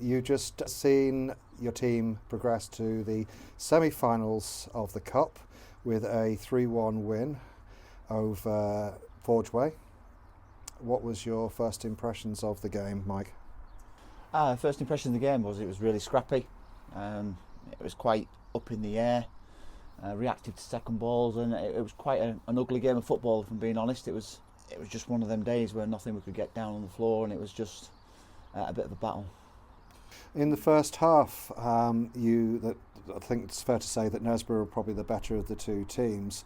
You just seen your team progress to the semi-finals of the Cup with a 3-1 win over Forge Way. What was your first impressions of the game, Mike? First impression of the game was it was really scrappy. It was quite up in the air, reactive to second balls, and it was quite an ugly game of football, if I'm being honest. It was just one of them days where nothing we could get down on the floor, and it was just a bit of a battle. In the first half, I think it's fair to say that Knaresborough were probably the better of the two teams.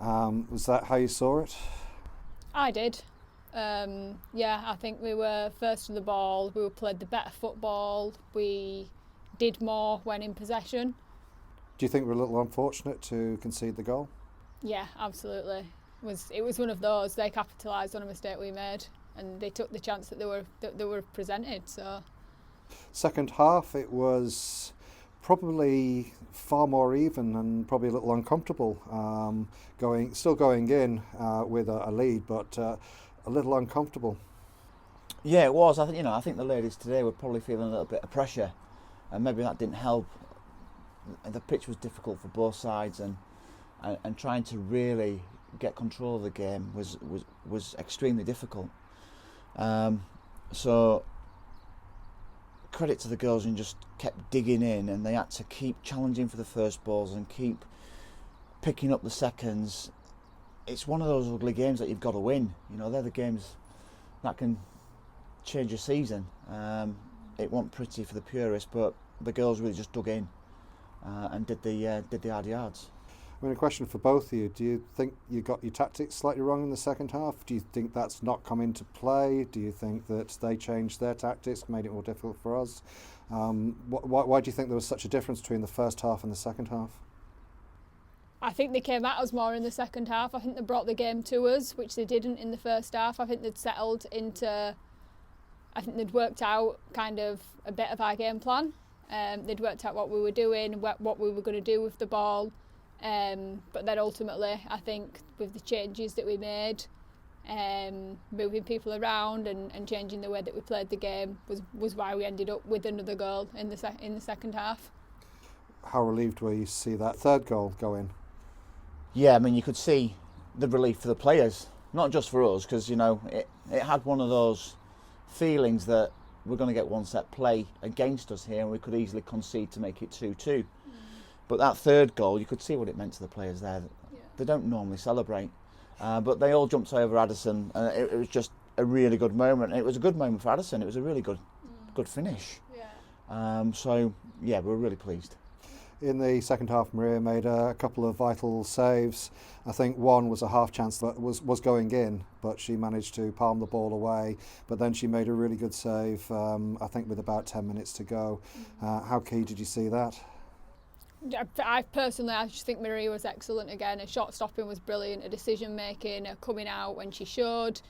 Was that how you saw it? I did. I think we were first to the ball, we played the better football, we did more when in possession. Do you think we're a little unfortunate to concede the goal? Yeah, absolutely. It was one of those. They capitalised on a mistake we made, and they took the chance that they were presented. So, second half, it was probably far more even and probably a little uncomfortable. Still going in with a lead, but a little uncomfortable. Yeah, it was. I think the ladies today were probably feeling a little bit of pressure, and maybe that didn't help. The pitch was difficult for both sides, and trying to really get control of the game was extremely difficult. So credit to the girls, and just kept digging in, and they had to keep challenging for the first balls and keep picking up the seconds. It's one of those ugly games that you've got to win. They're the games that can change a season. It wasn't pretty for the purists, but the girls really just dug in and did the hard yards. A question for both of you. Do you think you got your tactics slightly wrong in the second half? Do you think that's not come into play? Do you think that they changed their tactics, made it more difficult for us? Why do you think there was such a difference between the first half and the second half? I think they came at us more in the second half. I think they brought the game to us, which they didn't in the first half. I think they'd worked out kind of a bit of our game plan. They'd worked out what we were doing, what we were going to do with the ball. But then ultimately, I think with the changes that we made, moving people around and changing the way that we played the game was why we ended up with another goal in the second half. How relieved were you to see that third goal go in? Yeah, you could see the relief for the players, not just for us, because it had one of those feelings that we're going to get one set play against us here, and we could easily concede to make it 2-2. But that third goal, you could see what it meant to the players there. Yeah. They don't normally celebrate, but they all jumped over Addison, and it was just a really good moment. It was a good moment for Addison. It was a really good finish. Yeah. We were really pleased. In the second half, Maria made a couple of vital saves. I think one was a half chance that was going in, but she managed to palm the ball away. But then she made a really good save, I think with about 10 minutes to go. How key did you see that? I just think Maria was excellent again. Her shot stopping was brilliant, her decision making, her coming out when she should,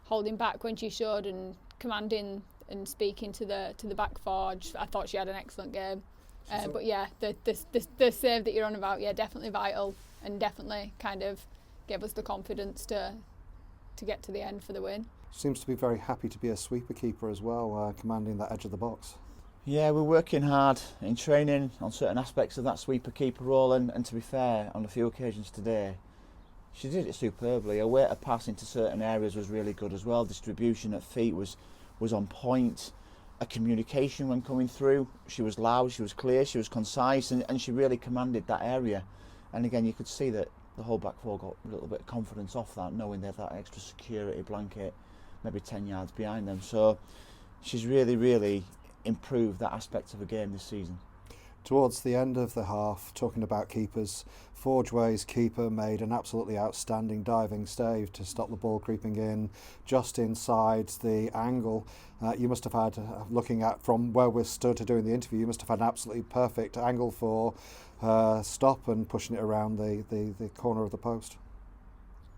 holding back when she should, and commanding and speaking to the back forge. I thought she had an excellent game. But yeah, the save that you're on about, yeah, definitely vital, and definitely kind of gave us the confidence to get to the end for the win. Seems to be very happy to be a sweeper keeper as well, commanding that edge of the box. Yeah, we're working hard in training on certain aspects of that sweeper keeper role, and to be fair, on a few occasions today, she did it superbly. Her weight of pass into certain areas was really good as well. Distribution at feet was on point. A communication when coming through, she was loud, she was clear, she was concise, and she really commanded that area. And again, you could see that the whole back four got a little bit of confidence off that, knowing they had that extra security blanket maybe 10 yards behind them. So she's really, really improved that aspect of the game this season. Towards the end of the half, talking about keepers, Forgeway's keeper made an absolutely outstanding diving save to stop the ball creeping in just inside the angle. You must have had, looking at from where we're stood to doing the interview, you must have had an absolutely perfect angle for stop and pushing it around the corner of the post.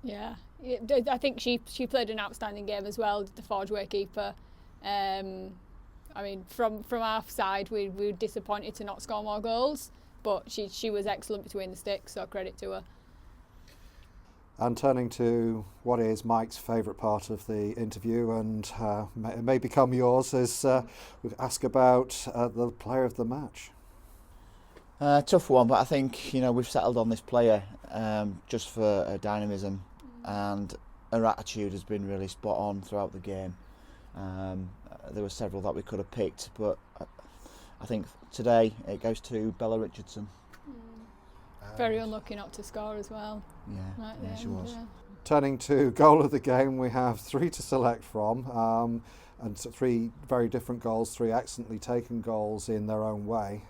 Yeah, I think she played an outstanding game as well, the Forgeway keeper. From our side, we were disappointed to not score more goals, but she was excellent between the sticks, so credit to her. And turning to what is Mike's favourite part of the interview, and it may become yours, is we ask about the player of the match. Tough one, but I think we've settled on this player just for her dynamism, and her attitude has been really spot on throughout the game. There were several that we could have picked, but I think today it goes to Bella Richardson. Very unlucky not to score as well. Yeah, she was. Yeah. Turning to goal of the game, we have 3 to select from, and 3 very different goals, 3 excellently taken goals in their own way.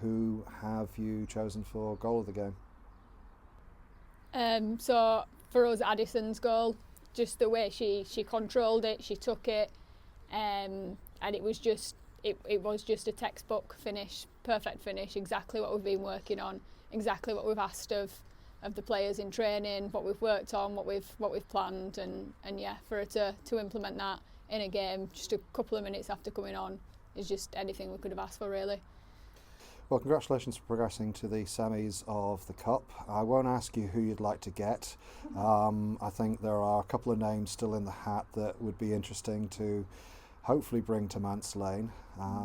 Who have you chosen for goal of the game? So for us, Addison's goal, just the way she controlled it, she took it, and it was just a textbook finish, perfect finish, exactly what we've been working on, exactly what we've asked of the players in training, what we've worked on, what we've planned, and yeah, for her to implement that in a game just a couple of minutes after coming on is just anything we could have asked for, really. Well, congratulations for progressing to the semis of the Cup. I won't ask you who you'd like to get. I think there are a couple of names still in the hat that would be interesting to hopefully bring to Manse Lane.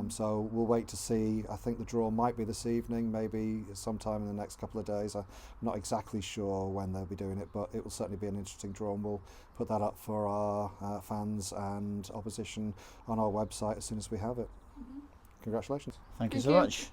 So we'll wait to see. I think the draw might be this evening, maybe sometime in the next couple of days. I'm not exactly sure when they'll be doing it, but it will certainly be an interesting draw, and we'll put that up for our fans and opposition on our website as soon as we have it. Congratulations. Thank you Thank so you. much.